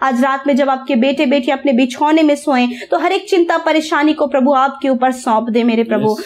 आज रात में जब आपके बेटे बेटी अपने बिछौने में सोएं तो हर एक चिंता परेशानी को प्रभु आपके ऊपर सौंप दे मेरे प्रभु।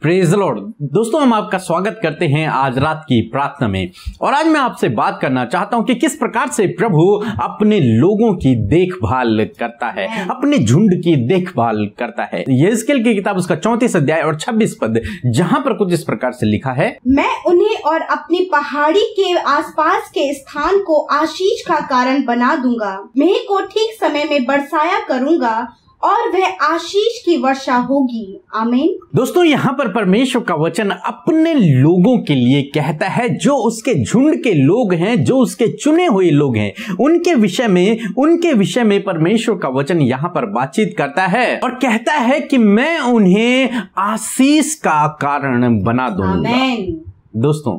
Praise the Lord. दोस्तों, हम आपका स्वागत करते हैं आज रात की प्रार्थना में। और आज मैं आपसे बात करना चाहता हूं कि किस प्रकार से प्रभु अपने लोगों की देखभाल करता है, अपने झुंड की देखभाल करता है। यहेजकेल की किताब उसका 34 अध्याय और 26 पद, जहां पर कुछ इस प्रकार से लिखा है, मैं उन्हें और अपनी पहाड़ी के आसपास के स्थान को आशीष का कारण बना दूंगा, मेघ को ठीक समय में बरसाया करूंगा और वह आशीष की वर्षा होगी। आमीन। दोस्तों, यहाँ पर परमेश्वर का वचन अपने लोगों के लिए कहता है, जो उसके झुंड के लोग हैं, जो उसके चुने हुए लोग हैं, उनके विषय में परमेश्वर का वचन यहाँ पर बातचीत करता है और कहता है कि मैं उन्हें आशीष का कारण बना दूंगा। आमीन। दोस्तों,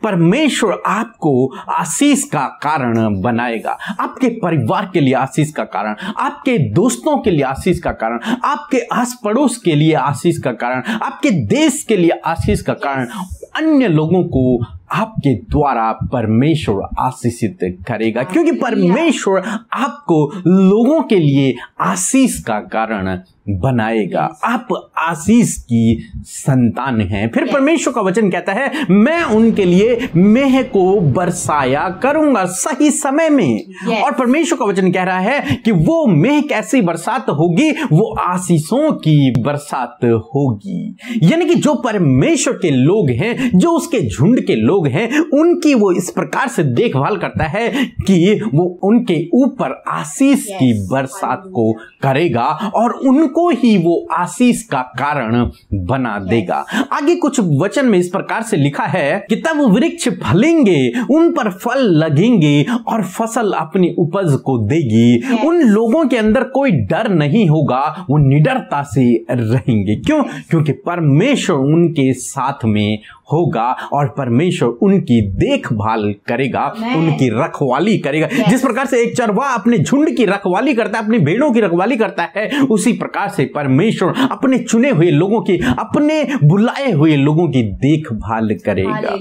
परमेश्वर आपको आशीष का कारण बनाएगा, आपके परिवार के लिए आशीष का कारण, आपके दोस्तों के लिए आशीष का कारण, आपके आस पड़ोस के लिए आशीष का कारण, आपके देश के लिए आशीष का कारण, अन्य लोगों को आपके द्वारा परमेश्वर आशीषित करेगा, क्योंकि परमेश्वर आपको लोगों के लिए आशीष का कारण बनाएगा। आप आशीष की संतान हैं। फिर परमेश्वर का वचन कहता है, मैं उनके लिए मेघ को बरसाया करूंगा सही समय में। और परमेश्वर का वचन कह रहा है कि वो मेघ कैसी बरसात होगी, वो आशीषों की बरसात होगी। यानी कि जो परमेश्वर के लोग हैं, जो उसके झुंड के लोग हैं, उनकी वो इस प्रकार से देखभाल करता है कि वो उनके ऊपर आशीष की बरसात को करेगा और उनको ही वो आशीष का कारण बना देगा। आगे कुछ वचन में इस प्रकार से लिखा है कि तब वृक्ष फलेंगे, उन पर फल लगेंगे और फसल अपनी उपज को देगी। उन लोगों के अंदर कोई डर नहीं होगा, वो निडरता से रहेंगे। क्यों? क्योंकि परमेश्वर उनके साथ में होगा और परमेश्वर उनकी देखभाल करेगा, उनकी रखवाली करेगा। जिस प्रकार से एक चरवाहा अपने झुंड की रखवाली करता है, अपनी भेड़ों की रखवाली करता है, उसी प्रकार से परमेश्वर अपने चुने हुए लोगों की, अपने बुलाए हुए लोगों की देखभाल करेगा।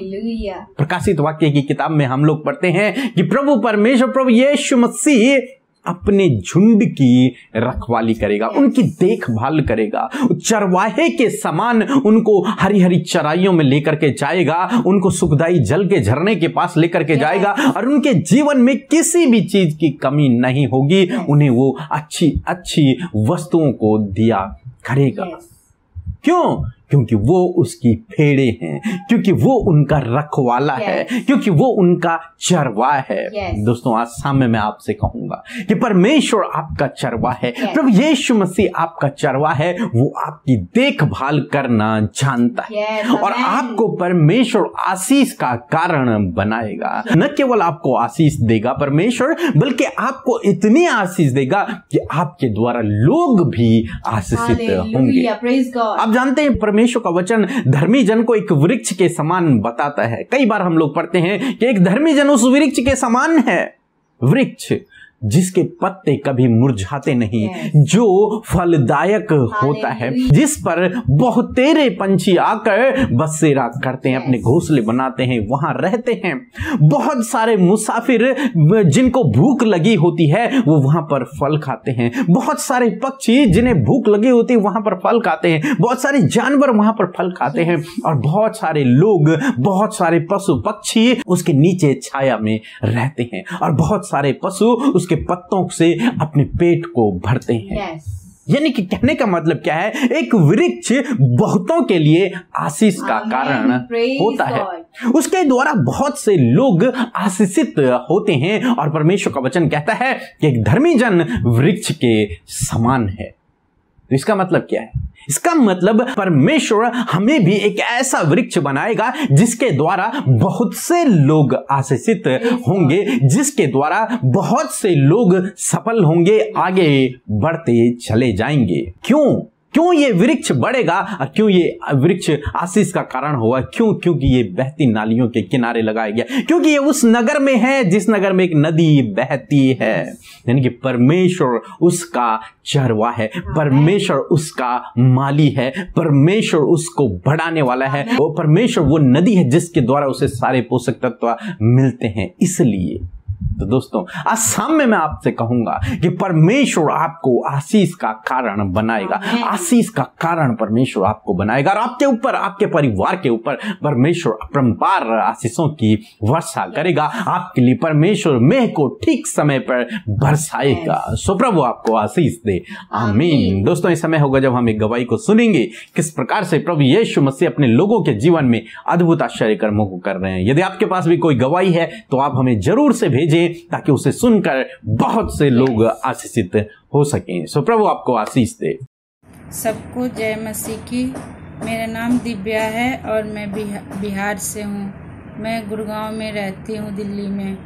प्रकाशित वाक्य की किताब में हम लोग पढ़ते हैं कि प्रभु परमेश्वर, प्रभु यीशु मसीह अपने झुंड की रखवाली करेगा, उनकी देखभाल करेगा। चरवाहे के समान उनको हरी हरी चराइयों में लेकर के जाएगा, उनको सुखदाई जल के झरने के पास लेकर के जाएगा और उनके जीवन में किसी भी चीज की कमी नहीं होगी। उन्हें वो अच्छी अच्छी वस्तुओं को दिया करेगा। क्यों? क्योंकि वो उसकी भेड़े हैं, क्योंकि वो उनका रखवाला है, क्योंकि वो उनका चरवाहा है। दोस्तों, आज शाम मैं आपसे कहूंगा कि परमेश्वर आपका चरवाहा है, प्रभु यीशु मसीह आपका चरवाहा है। वो आपकी देखभाल करना जानता है और आपको परमेश्वर आशीष का कारण बनाएगा। न केवल आपको आशीष देगा परमेश्वर, बल्कि आपको इतनी आशीष देगा कि आपके द्वारा लोग भी आशीषित होंगे। आप जानते हैं, परमेश्वर का वचन धर्मी जन को एक वृक्ष के समान बताता है। कई बार हम लोग पढ़ते हैं कि एक धर्मी जन उस वृक्ष के समान है, वृक्ष जिसके पत्ते कभी मुरझाते नहीं, जो फलदायक होता है, जिस पर बहुतेरे पंछी आकर बसेरा करते हैं, अपने घोंसले बनाते हैं, वहां रहते हैं। बहुत सारे मुसाफिर जिनको भूख लगी होती है वो वहां पर फल खाते हैं। बहुत सारे पक्षी जिन्हें भूख लगी होती है वहां पर फल खाते हैं। बहुत सारे जानवर वहां पर फल खाते हैं और बहुत सारे लोग, बहुत सारे पशु पक्षी उसके नीचे छाया में रहते हैं और बहुत सारे पशु उसके पत्तों से अपने पेट को भरते हैं। यानी कि कहने का मतलब क्या है, एक वृक्ष बहुतों के लिए आशीष का कारण होता है, उसके द्वारा बहुत से लोग आशीषित होते हैं। और परमेश्वर का वचन कहता है कि एक धर्मी जन वृक्ष के समान है। तो इसका मतलब क्या है? इसका मतलब परमेश्वर हमें भी एक ऐसा वृक्ष बनाएगा जिसके द्वारा बहुत से लोग आशीषित होंगे, जिसके द्वारा बहुत से लोग सफल होंगे, आगे बढ़ते चले जाएंगे। क्यों? क्यों ये वृक्ष बढ़ेगा और क्यों ये वृक्ष आशीष का कारण होगा? क्यों? क्योंकि ये बहती नालियों के किनारे लगाया गया, क्योंकि ये उस नगर में है जिस नगर में एक नदी बहती है। यानी कि परमेश्वर उसका चरवा है, परमेश्वर उसका माली है, परमेश्वर उसको बढ़ाने वाला है, वो परमेश्वर वो नदी है जिसके द्वारा उसे सारे पोषक तत्व मिलते हैं। इसलिए तो दोस्तों, आज शाम में मैं आपसे कहूंगा कि परमेश्वर आपको आशीष का कारण बनाएगा, आशीष का कारण परमेश्वर आपको बनाएगा और आपके ऊपर, आपके परिवार के ऊपर परमेश्वर अपरंपार आशीषों की वर्षा करेगा। आपके लिए परमेश्वर मेघ को ठीक समय पर बरसाएगा। सो प्रभु आपको आशीष दे, आमीन। दोस्तों, इस समय होगा जब हम एक गवाही को सुनेंगे, किस प्रकार से प्रभु यीशु मसीह अपने लोगों के जीवन में अद्भुत आश्चर्य कर्मों को कर रहे हैं। यदि आपके पास भी कोई गवाही है तो आप हमें जरूर से भेजें, ताकि उसे सुनकर बहुत से लोग आशीषित हो सकें। सो प्रभु आपको आशीष दे। सबको जय मसीह की। मेरा नाम दिव्या है और मैं बिहार से हूँ। मैं गुड़गांव में रहती हूँ, दिल्ली में।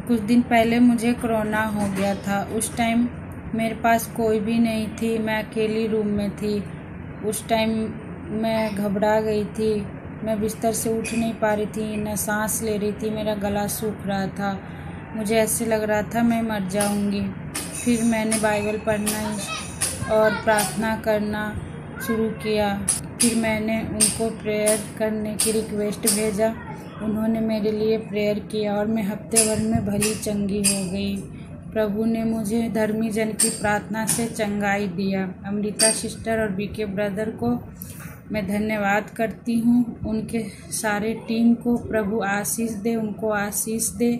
कुछ दिन पहले मुझे कोरोना हो गया था। उस टाइम मेरे पास कोई भी नहीं थी, मैं अकेली रूम में थी। उस टाइम मैं घबरा गई थी, मैं बिस्तर से उठ नहीं पा रही थी, न सांस ले रही थी, मेरा गला सूख रहा था, मुझे ऐसे लग रहा था मैं मर जाऊंगी। फिर मैंने बाइबल पढ़ना और प्रार्थना करना शुरू किया। फिर मैंने उनको प्रेयर करने की रिक्वेस्ट भेजा, उन्होंने मेरे लिए प्रेयर किया और मैं हफ्ते भर में भली चंगी हो गई। प्रभु ने मुझे धर्मी जन की प्रार्थना से चंगाई दिया। अमृता सिस्टर और बीके ब्रदर को मैं धन्यवाद करती हूँ, उनके सारे टीम को प्रभु आशीष दे, उनको आशीष दे।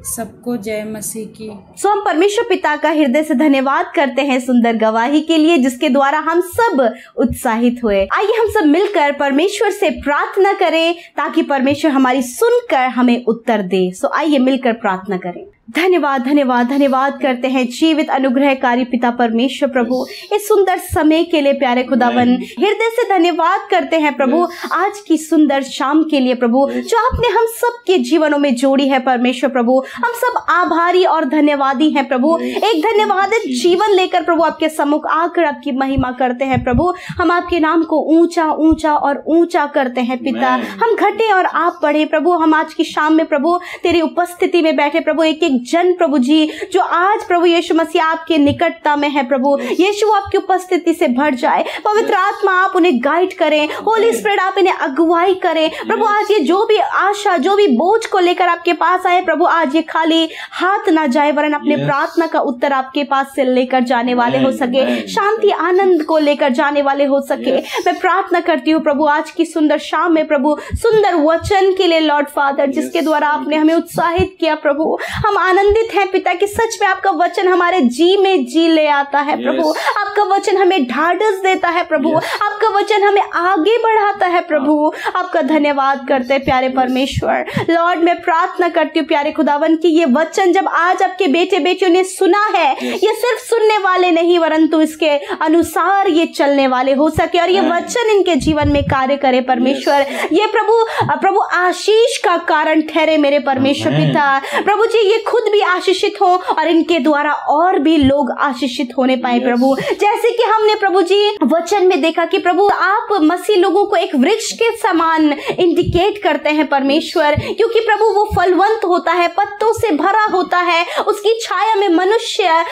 सबको जय मसीह की। सो हम परमेश्वर पिता का हृदय से धन्यवाद करते हैं सुंदर गवाही के लिए, जिसके द्वारा हम सब उत्साहित हुए। आइए हम सब मिलकर परमेश्वर से प्रार्थना करें ताकि परमेश्वर हमारी सुनकर हमें उत्तर दे। सो आइए मिलकर प्रार्थना करें। धन्यवाद धन्यवाद धन्यवाद करते हैं जीवित अनुग्रहकारी पिता परमेश्वर प्रभु, इस सुंदर समय के लिए प्यारे खुदावन हृदय से धन्यवाद करते हैं प्रभु, आज की सुंदर शाम के लिए प्रभु जो आपने हम सब के जीवनों में जोड़ी है परमेश्वर प्रभु। हम सब आभारी और धन्यवादी हैं प्रभु। एक धन्यवादित जीवन लेकर प्रभु आपके सम्मुख आकर आपकी महिमा करते हैं प्रभु। हम आपके नाम को ऊंचा ऊंचा और ऊंचा करते हैं पिता। हम घटे और आप बढ़े प्रभु। हम आज की शाम में प्रभु तेरी उपस्थिति में बैठे प्रभु, एक जन प्रभु जी जो आज प्रभु यीशु मसीह आपके निकटता में है प्रभु, यीशु आपकी उपस्थिति से भर जाए। पवित्र आत्मा आप उन्हें गाइड करें, होली स्पिरिट आप इन्हें अगुवाई करें प्रभु। आज ये जो भी आशा, जो भी बोझ को लेकर आपके पास आए प्रभु, आज ये खाली हाथ ना जाए, वरन अपने प्रार्थना का उत्तर आपके पास से लेकर जाने वाले हो सके, शांति आनंद को लेकर जाने वाले हो सके। मैं प्रार्थना करती हूँ प्रभु आज की सुंदर शाम में प्रभु, सुंदर वचन के लिए लॉर्ड फादर, जिसके द्वारा आपने हमें उत्साहित किया प्रभु। हम आनंदित हैं पिता कि सच में आपका वचन हमारे जी में जी ले आता है प्रभु। आपका वचन हमें ढाढ़स देता है प्रभु, आपका वचन हमें आगे बढ़ाता है प्रभु। आपका धन्यवाद करते हैं प्यारे परमेश्वर। लॉर्ड मैं प्रार्थना करती हूँ प्यारे खुदावन कि ये वचन जब आज आपके बेटे बेटियों ने सुना है, ये सिर्फ सुनने वाले नहीं वरंतु इसके अनुसार ये चलने वाले हो सके और ये वचन इनके जीवन में कार्य करे परमेश्वर। ये प्रभु आशीष का कारण ठहरे मेरे परमेश्वर पिता। प्रभु जी ये खुद भी आशीषित हो और इनके द्वारा और भी लोग आशीषित होने पाए प्रभु। जैसे कि हमने प्रभु जी वचन में देखा कि प्रभु आप मसीह लोगों को एक वृक्ष के समान इंडिकेट करते हैं परमेश्वर, क्योंकि प्रभु वो फलवंत होता है, पत्तों से भरा होता है, उसकी छाया में मनुष्य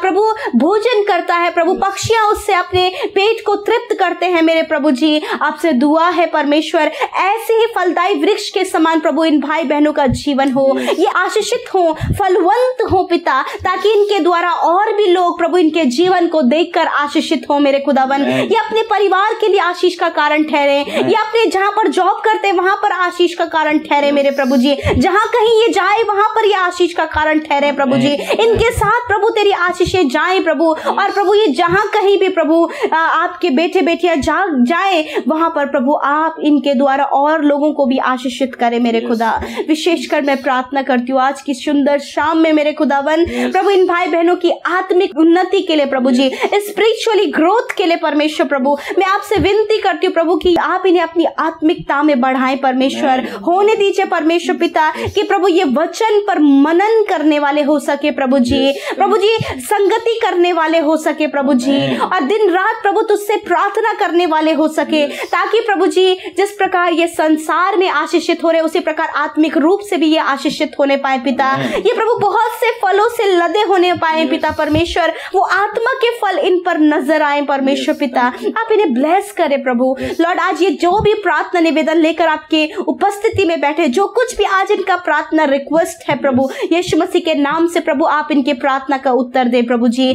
प्रभु भोजन करता है प्रभु, पक्षियां उससे अपने पेट को तृप्त करते हैं मेरे प्रभु जी। आपसे दुआ है परमेश्वर ऐसे ही फलदायी वृक्ष के समान प्रभु इन भाई बहनों का जीवन हो, ये आशीषित हो, फलवंत हो पिता, ताकि इनके द्वारा और भी लोग प्रभु इनके जीवन को देखकर आशीषित हो मेरे खुदावन। ये अपने परिवार के लिए आशीष का कारण ठहरे, ये अपने जहां पर जॉब करते हैं वहां पर आशीष का कारण ठहरे मेरे प्रभु जी। जहां कहीं ये जाए वहां पर ये आशीष का कारण ठहरे प्रभु जी। इनके साथ प्रभु तेरी आशीषें जाए प्रभु, और प्रभु ये जहां कहीं भी प्रभु आपके बेटे बेटियां जाए वहां पर प्रभु आप इनके द्वारा और लोगों को भी आशीषित करे मेरे खुदा। विशेषकर मैं प्रार्थना करती हूँ आज की सुंदर शाम में मेरे खुदावन प्रभु इन भाई बहनों की आत्मिक उन्नति के लिए प्रभु जी, स्पिरिचुअली ग्रोथ के लिए परमेश्वर प्रभु मैं आपसे विनती करती हूँ प्रभु कि आप इन्हें अपनी आत्मिकता में बढ़ाएं परमेश्वर। होने दीजिए परमेश्वर पिता कि प्रभु ये वचन पर मनन करने वाले हो सके प्रभु जी, संगति करने वाले हो सके प्रभु जी, और दिन रात प्रभु तुझसे प्रार्थना करने वाले हो सके, ताकि प्रभु जी जिस प्रकार ये संसार में आशीषित हो रहे उसी प्रकार आत्मिक रूप से भी ये आशीषित होने पाए पिता। ये प्रभु बहुत से फलों से लदे होने पाए पिता परमेश्वर, वो आत्मा के फल इन पर नजर आए परमेश्वर पिता। आप इन्हें ब्लेस करें प्रभु लॉर्ड। आज ये जो भी प्रार्थना निवेदन लेकर आपके उपस्थिति में बैठे, जो कुछ भी आज इनका प्रार्थना रिक्वेस्ट है प्रभु यीशु मसीह के नाम से प्रभु आप इनके प्रार्थना का उत्तर दे प्रभु जी।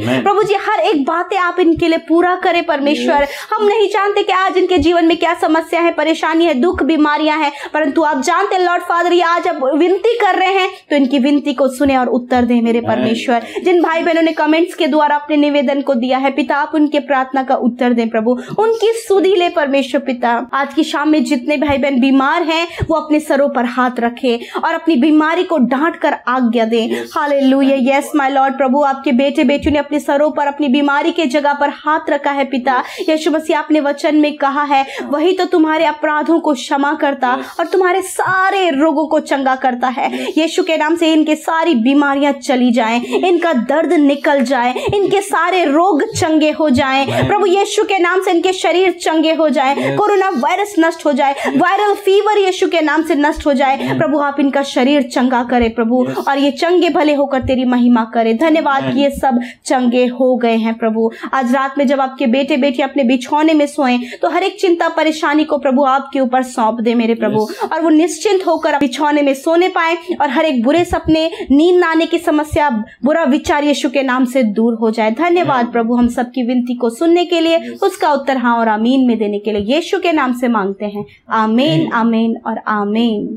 हर एक बातें आप इनके लिए पूरा करें परमेश्वर। हम नहीं जानते कि आज इनके जीवन में क्या समस्या है, परेशानी है, दुख, बीमारियां हैं, परंतु आप जानते लॉर्ड फादर ये आज अब विनती कर रहे हैं तो इनकी विनती को सुने और उत्तर दें मेरे परमेश्वर। जिन भाई बहनों ने कमेंट्स के द्वारा अपने निवेदन को दिया है पिता आप उनके प्रार्थना का उत्तर दें प्रभु, उनकी सुधि ले परमेश्वर पिता। आज की शाम में जितने भाई बहन बीमार हैं वो अपने सरों पर हाथ रखे और अपनी बीमारी को डांट कर आज्ञा दें। हालेलुया, यस माय लॉर्ड प्रभु आपके बेटे बेटियों ने अपने सरों पर अपनी बीमारी के जगह पर हाथ रखा है पिता। यीशु मसीह आपने वचन में कहा है वही तो तुम्हारे अपराधों को क्षमा करता और तुम्हारे सारे रोगों को चंगा करता है। यीशु के नाम से इनके सारी बीमारियां चली जाएं, इनका दर्द निकल जाए, इनके सारे रोग चंगे हो जाएं प्रभु यीशु के नाम से, इनके शरीर चंगे हो जाए, कोरोना वायरस नष्ट हो जाए, वायरल फीवर यीशु के नाम से नष्ट हो जाए प्रभु। आप इनका शरीर चंगा करे प्रभु और ये चंगे भले होकर तेरी महिमा करे। धन्यवाद कि ये सब चंगे हो गए हैं प्रभु। आज रात में जब आपके बेटे बेटी अपने बिछौने में सोएं तो हर एक चिंता परेशानी को प्रभु आपके ऊपर सौंप दे मेरे प्रभु, और वो निश्चिंत होकर बिछौने में सोने पाए और हर एक बुरे सपने, नींद न आने की समस्या, बुरा विचार यीशु के नाम से दूर हो जाए। धन्यवाद प्रभु हम सबकी विनती को सुनने के लिए, उसका उत्तर हाँ और आमीन में देने के लिए यीशु के नाम से मांगते हैं। आमीन, आमीन और आमीन।